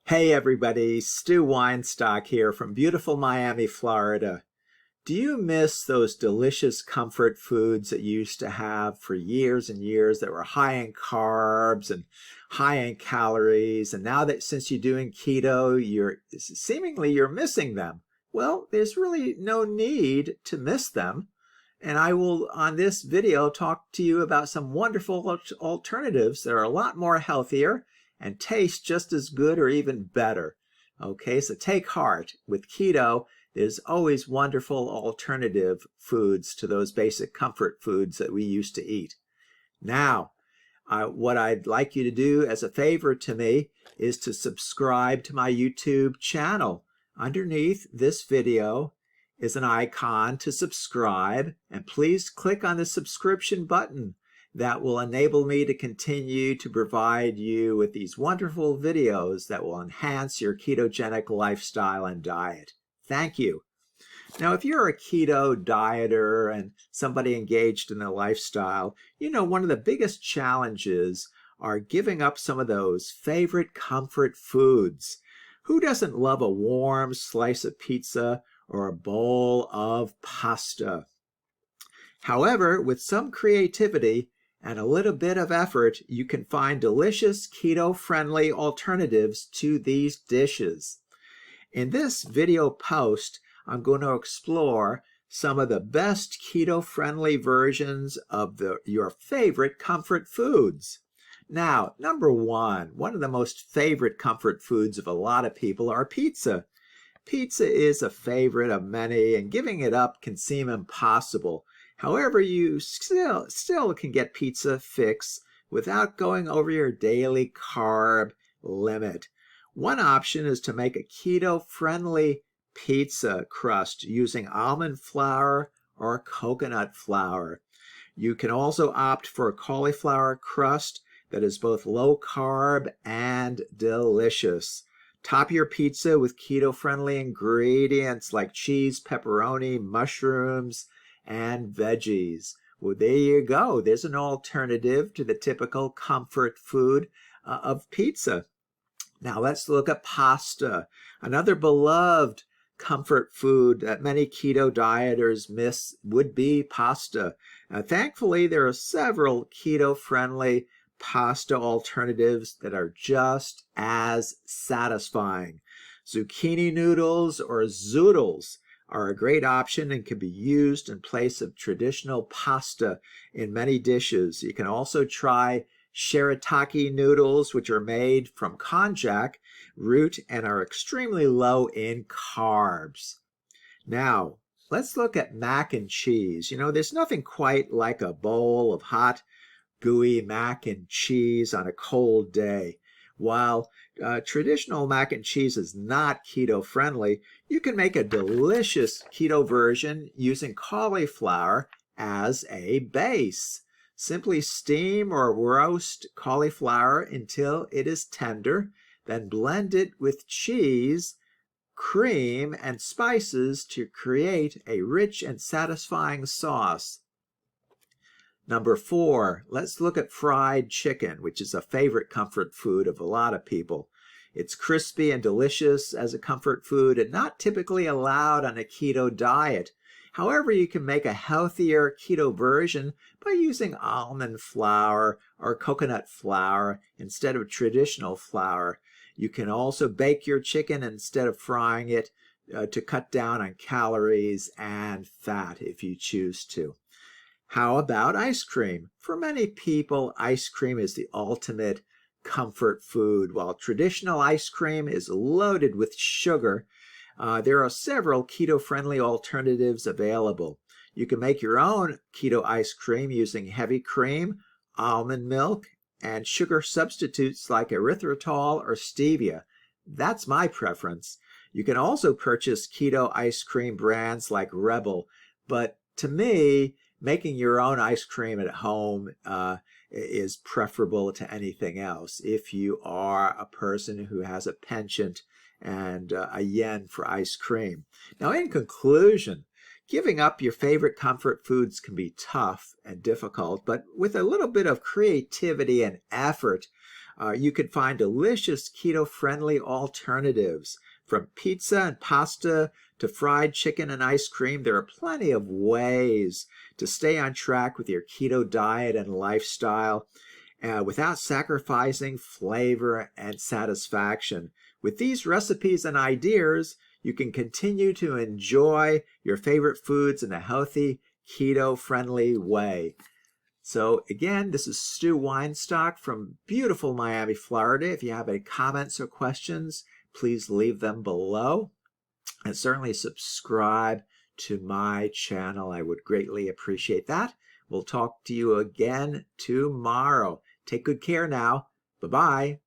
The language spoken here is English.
Hey everybody, Stu Weinstock here from beautiful Miami, Florida. Do you miss those delicious comfort foods that you used to have for years and years that were high in carbs and high in calories? And now that since you're doing keto, you're missing them. Well, there's really no need to miss them. And I will, on this video, talk to you about some wonderful alternatives that are a lot more healthier and taste just as good or even better. Okay, so take heart. With keto, there's always wonderful alternative foods to those basic comfort foods that we used to eat. Now, what I'd like you to do as a favor to me is to subscribe to my YouTube channel. Underneath this video is an icon to subscribe, and please click on the subscription button. That will enable me to continue to provide you with these wonderful videos that will enhance your ketogenic lifestyle and diet. Thank you. Now, if you're a keto dieter and somebody engaged in the lifestyle, you know one of the biggest challenges are giving up some of those favorite comfort foods. Who doesn't love a warm slice of pizza or a bowl of pasta? However, with some creativity and a little bit of effort, you can find delicious keto-friendly alternatives to these dishes. In this video post, I'm going to explore some of the best keto-friendly versions of your favorite comfort foods. Now, number one of the most favorite comfort foods of a lot of people are pizza. Pizza is a favorite of many, and giving it up can seem impossible. However, you still can get pizza fix without going over your daily carb limit. One option is to make a keto-friendly pizza crust using almond flour or coconut flour. You can also opt for a cauliflower crust that is both low carb and delicious. Top your pizza with keto-friendly ingredients like cheese, pepperoni, mushrooms, and veggies. Well, there you go. There's an alternative to the typical comfort food of pizza. Now let's look at pasta, another beloved comfort food that many keto dieters miss would be pasta. Thankfully, there are several keto-friendly pasta alternatives that are just as satisfying. Zucchini noodles or zoodles are a great option and can be used in place of traditional pasta in many dishes. You can also try sharitake noodles, which are made from konjac root and are extremely low in carbs. Now, let's look at mac and cheese. You know, there's nothing quite like a bowl of hot, gooey mac and cheese on a cold day. While traditional mac and cheese is not keto friendly, you can make a delicious keto version using cauliflower as a base. Simply steam or roast cauliflower until it is tender, then blend it with cheese, cream, and spices to create a rich and satisfying sauce. Number four, let's look at fried chicken, which is a favorite comfort food of a lot of people. It's crispy and delicious as a comfort food and not typically allowed on a keto diet. However, you can make a healthier keto version by using almond flour or coconut flour instead of traditional flour. You can also bake your chicken instead of frying it to cut down on calories and fat if you choose to. How about ice cream? For many people, ice cream is the ultimate comfort food. While traditional ice cream is loaded with sugar, there are several keto-friendly alternatives available. You can make your own keto ice cream using heavy cream, almond milk, and sugar substitutes like erythritol or stevia. That's my preference. You can also purchase keto ice cream brands like Rebel, but to me, making your own ice cream at home is preferable to anything else if you are a person who has a penchant and a yen for ice cream. Now, in conclusion, giving up your favorite comfort foods can be tough and difficult, but with a little bit of creativity and effort, You can find delicious keto-friendly alternatives from pizza and pasta to fried chicken and ice cream. There are plenty of ways to stay on track with your keto diet and lifestyle without sacrificing flavor and satisfaction. With these recipes and ideas, you can continue to enjoy your favorite foods in a healthy, keto-friendly way. So again, this is Stu Weinstock from beautiful Miami, Florida. If you have any comments or questions, please leave them below. And certainly subscribe to my channel. I would greatly appreciate that. We'll talk to you again tomorrow. Take good care now. Bye-bye.